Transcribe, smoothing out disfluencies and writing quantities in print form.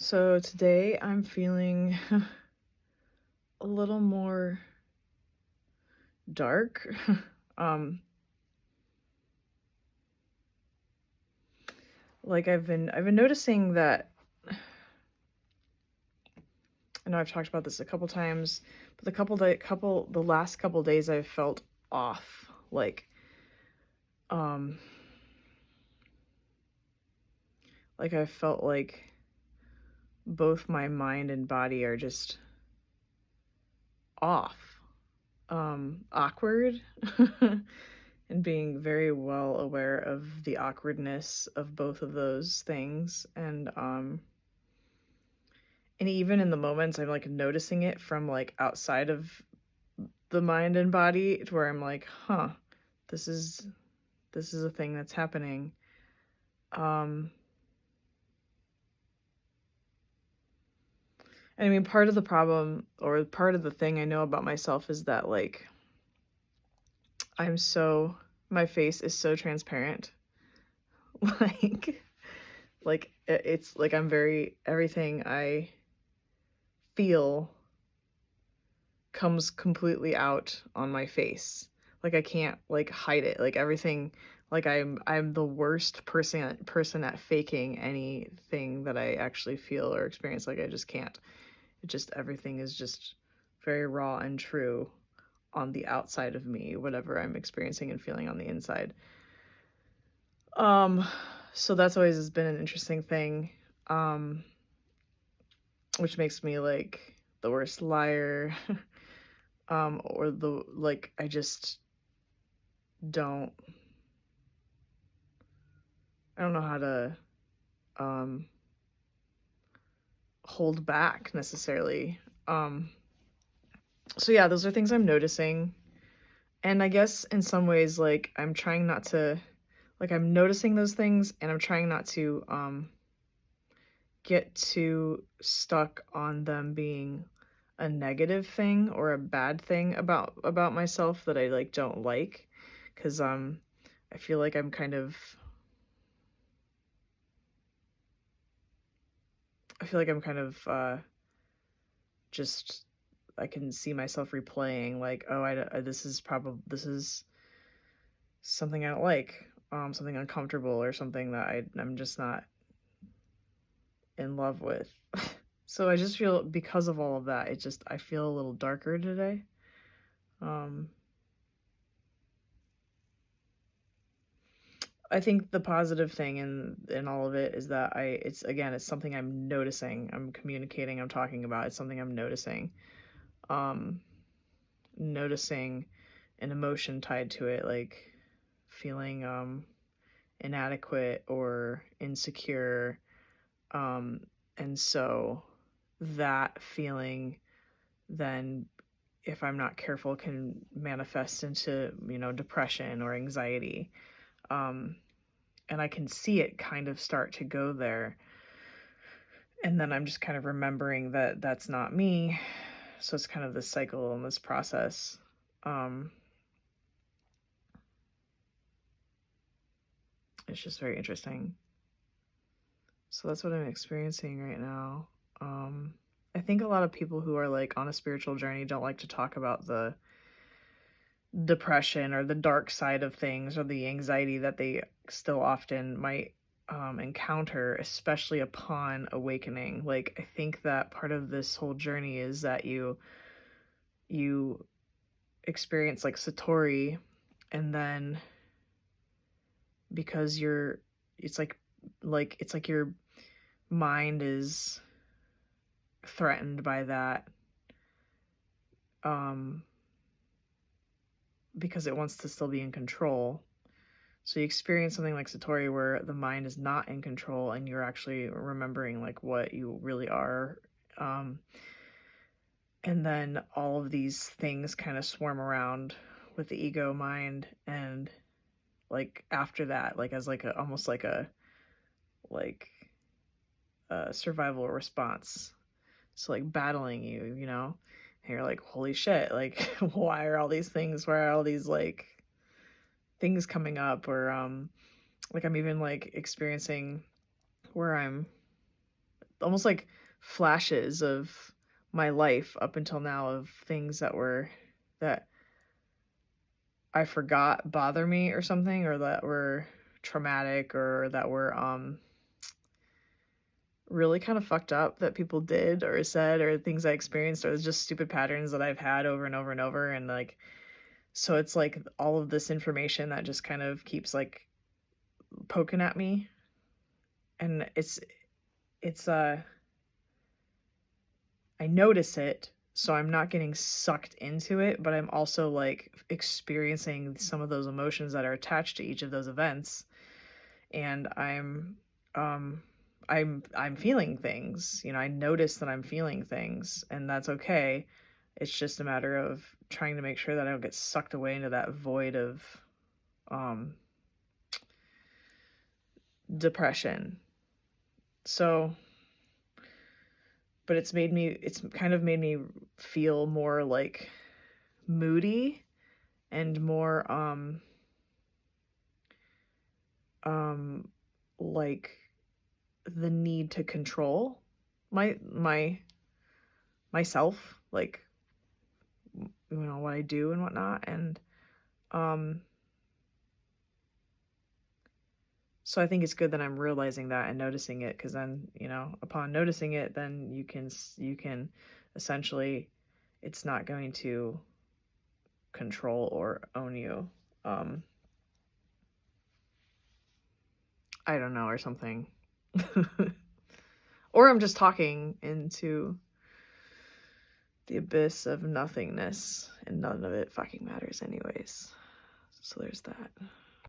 So today I'm feeling a little more dark. um I've been noticing that I know I've talked about this a couple times, but the last couple days I've felt off. Um like I felt like both my mind and body are just off. Awkward. And being very well aware of the awkwardness of both of those things, and even in the moments I'm like noticing it from like outside of the mind and body to where I'm like, huh, this is this is a thing that's happening. um and I mean, part of the problem, or part of the thing I know about myself, is that like I'm so my face is so transparent. like it's like I'm very everything I feel comes completely out on my face. Like I can't like hide it. Like everything, like I'm the worst person at faking anything that I actually feel or experience. Like I just can't. It just everything is just very raw and true on the outside of me, whatever I'm experiencing and feeling on the inside. Um so that's always has been an interesting thing. Um which makes me like the worst liar. Or the like I just don't I don't know how to um hold back necessarily. Um so yeah, those are things I'm noticing. And I guess in some ways like I'm trying not to like I'm noticing those things, and I'm trying not to get too stuck on them being a negative thing or a bad thing about myself that I like don't like, cuz I feel like I'm kind of I feel like I'm kind of just I can see myself replaying like, oh, this is something I don't like, something uncomfortable or something that I'm just not in love with. So I just feel because of all of that, I feel a little darker today. Um, I think the positive thing in all of it is that it's something I'm noticing, I'm communicating, I'm talking about. It's something I'm noticing. Um, Noticing an emotion tied to it, like feeling inadequate or insecure. Um, and so that feeling then, if I'm not careful, can manifest into, depression or anxiety. Um, and I can see it kind of start to go there. And then I'm just kind of remembering that that's not me. So it's kind of this cycle and this process. Um, it's just very interesting. So that's what I'm experiencing right now. Um, I think a lot of people who are like on a spiritual journey don't like to talk about the depression or the dark side of things or the anxiety that they still often might encounter, especially upon awakening. Like, I think that part of this whole journey is that you experience like Satori, and then because it's it's like your mind is threatened by that, um because it wants to still be in control. So you experience something like Satori where the mind is not in control and you're actually remembering like what you really are. Um, and then all of these things kind of swarm around with the ego mind, and like after that, like as like a almost like a survival response. So like battling you, and you're like, holy shit, like why are all these like things coming up? Or like I'm even like experiencing where I'm almost like flashes of my life up until now, of things that I forgot bother me or something, or that were traumatic, or that were really kind of fucked up, that people did or said, or things I experienced, or just stupid patterns that I've had over and over and over. And like, so it's like all of this information that just kind of keeps like poking at me. And it's I notice it, so I'm not getting sucked into it, but I'm also like experiencing some of those emotions that are attached to each of those events. And um I'm feeling things. You know, I notice that I'm feeling things, and that's okay. It's just a matter of trying to make sure that I don't get sucked away into that void of um depression. So, but it's kind of made me feel more like moody, and more um like the need to control my myself, like, you know, what I do and whatnot. And um so I think it's good that I'm realizing that and noticing it, because then, you know, upon noticing it, then you can essentially, it's not going to control or own you. I don't know, or something. Or I'm just talking into the abyss of nothingness, and none of it fucking matters anyways. So there's that.